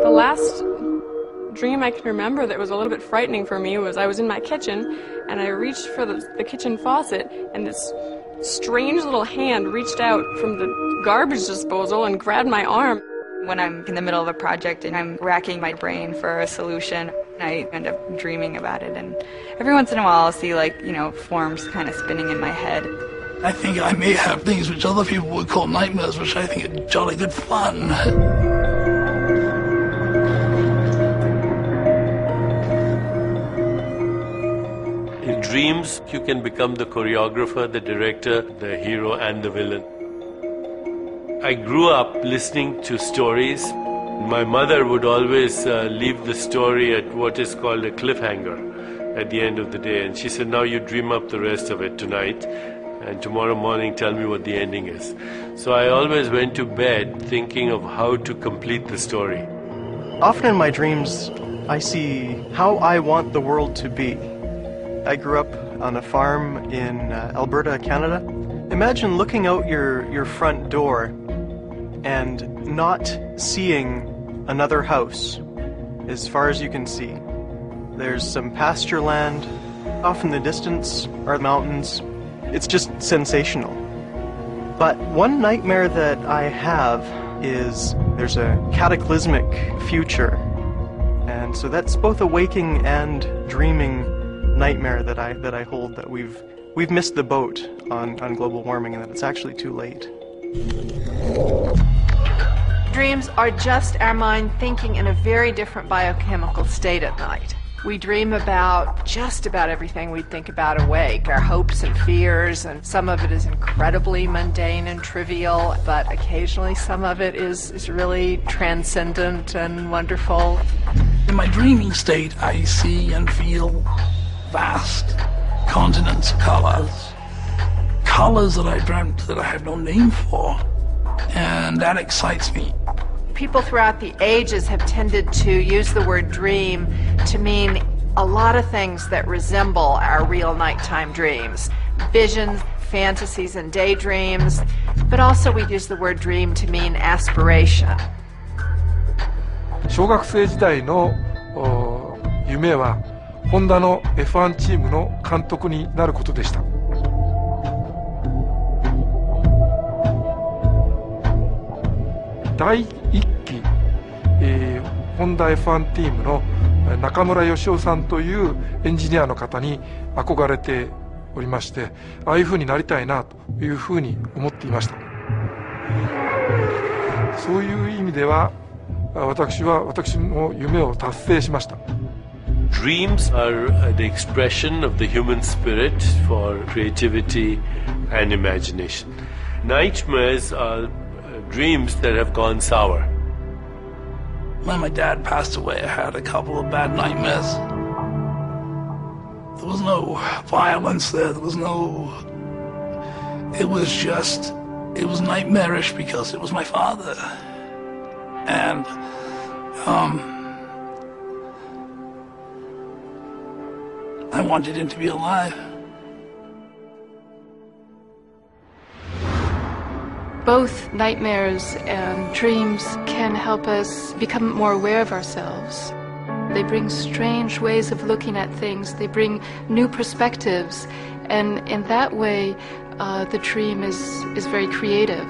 The last dream I can remember that was a little bit frightening for me was I was in my kitchen and I reached for the kitchen faucet and this strange little hand reached out from the garbage disposal and grabbed my arm. When I'm in the middle of a project and I'm racking my brain for a solution, I end up dreaming about it, and every once in a while I'll see, like, forms kind of spinning in my head. I think I may have things which other people would call nightmares, which I think are jolly good fun. In dreams, you can become the choreographer, the director, the hero, and the villain. I grew up listening to stories. My mother would always leave the story at what is called a cliffhanger at the end of the day. And she said, now you dream up the rest of it tonight, and tomorrow morning tell me what the ending is. So I always went to bed thinking of how to complete the story. Often in my dreams, I see how I want the world to be. I grew up on a farm in Alberta, Canada. Imagine looking out your front door and not seeing another house as far as you can see. There's some pasture land. Off in the distance are mountains. It's just sensational. But one nightmare that I have is there's a cataclysmic future. And so that's both a waking and dreaming nightmare that I hold, that we've missed the boat on global warming and that it's actually too late. Dreams are just our mind thinking in a very different biochemical state at night. We dream about just about everything we think about awake, our hopes and fears, and some of it is incredibly mundane and trivial, but occasionally some of it is really transcendent and wonderful. In my dreaming state, I see and feel vast continents of colors. Colors that I dreamt that I have no name for. And that excites me. People throughout the ages have tended to use the word dream to mean a lot of things that resemble our real nighttime dreams. Visions, fantasies, and daydreams. But also we use the word dream to mean aspiration. 小学生時代の夢はホンダの F1 チームの監督になることでした。第1期、ホンダ F1 チームの中村義雄さんというエンジニアの方に憧れておりまして、ああいうふうになりたいなというふうに思っていました。そういう意味では私の夢を達成しました。Dreams are the expression of the human spirit for creativity and imagination. Nightmares are dreams that have gone sour. When my dad passed away, I had a couple of bad nightmares. There was no violence there. It was nightmarish because it was my father. And, I wanted him to be alive. Both nightmares and dreams can help us become more aware of ourselves. They bring strange ways of looking at things. They bring new perspectives. And in that way, the dream is very creative.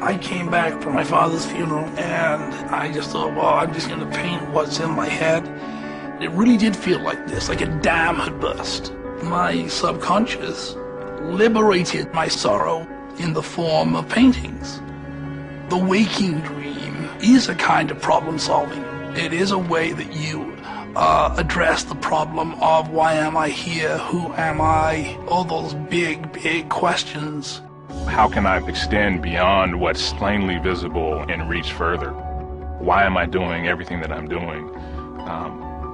I came back from my father's funeral and I just thought, well, I'm just going to paint what's in my head. It really did feel like this, like a dam had burst. My subconscious liberated my sorrow in the form of paintings. The waking dream is a kind of problem solving. It is a way that you address the problem of why am I here, who am I, all those big, big questions. How can I extend beyond what's plainly visible and reach further? Why am I doing everything that I'm doing?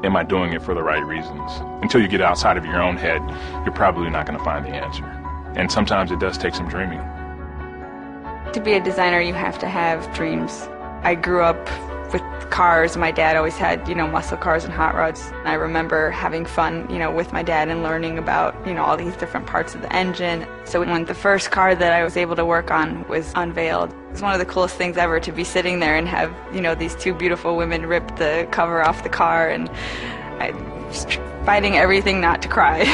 Am I doing it for the right reasons? Until you get outside of your own head, you're probably not going to find the answer. And sometimes it does take some dreaming. To be a designer, you have to have dreams. I grew up with cars. My dad always had, muscle cars and hot rods. I remember having fun, with my dad and learning about, all these different parts of the engine. So when the first car that I was able to work on was unveiled, it was one of the coolest things ever to be sitting there and have, these two beautiful women rip the cover off the car, and I was fighting everything not to cry.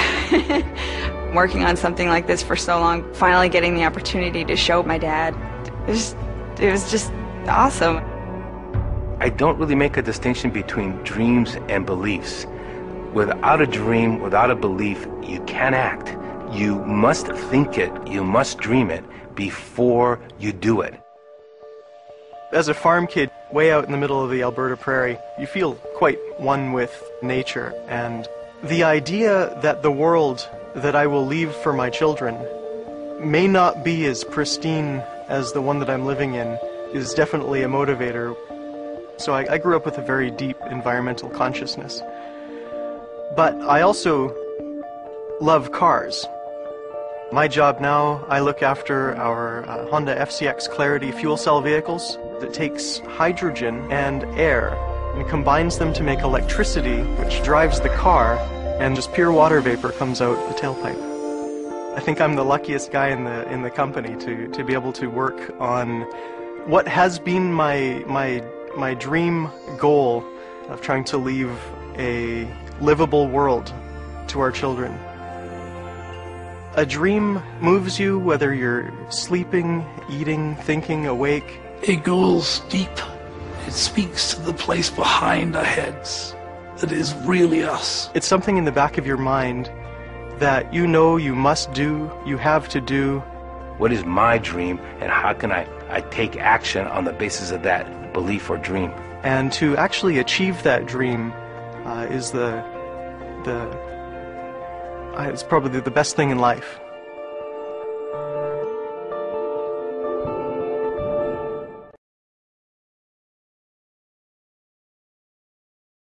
Working on something like this for so long, finally getting the opportunity to show my dad, it was just awesome. I don't really make a distinction between dreams and beliefs. Without a dream, without a belief, you can't act. You must think it, you must dream it before you do it. As a farm kid, way out in the middle of the Alberta prairie, you feel quite one with nature, and the idea that the world that I will leave for my children may not be as pristine as the one that I'm living in is definitely a motivator. So I grew up with a very deep environmental consciousness. But I also love cars. My job now, I look after our Honda FCX Clarity fuel cell vehicles that takes hydrogen and air and combines them to make electricity, which drives the car, and just pure water vapor comes out the tailpipe. I think I'm the luckiest guy in the company to be able to work on what has been my dream goal of trying to leave a livable world to our children. A dream moves you whether you're sleeping, eating, thinking, awake. It goes deep. It speaks to the place behind our heads that is really us. It's something in the back of your mind that you know you must do, you have to do. What is my dream, and how can I take action on the basis of that belief or dream? And to actually achieve that dream is it's probably the best thing in life.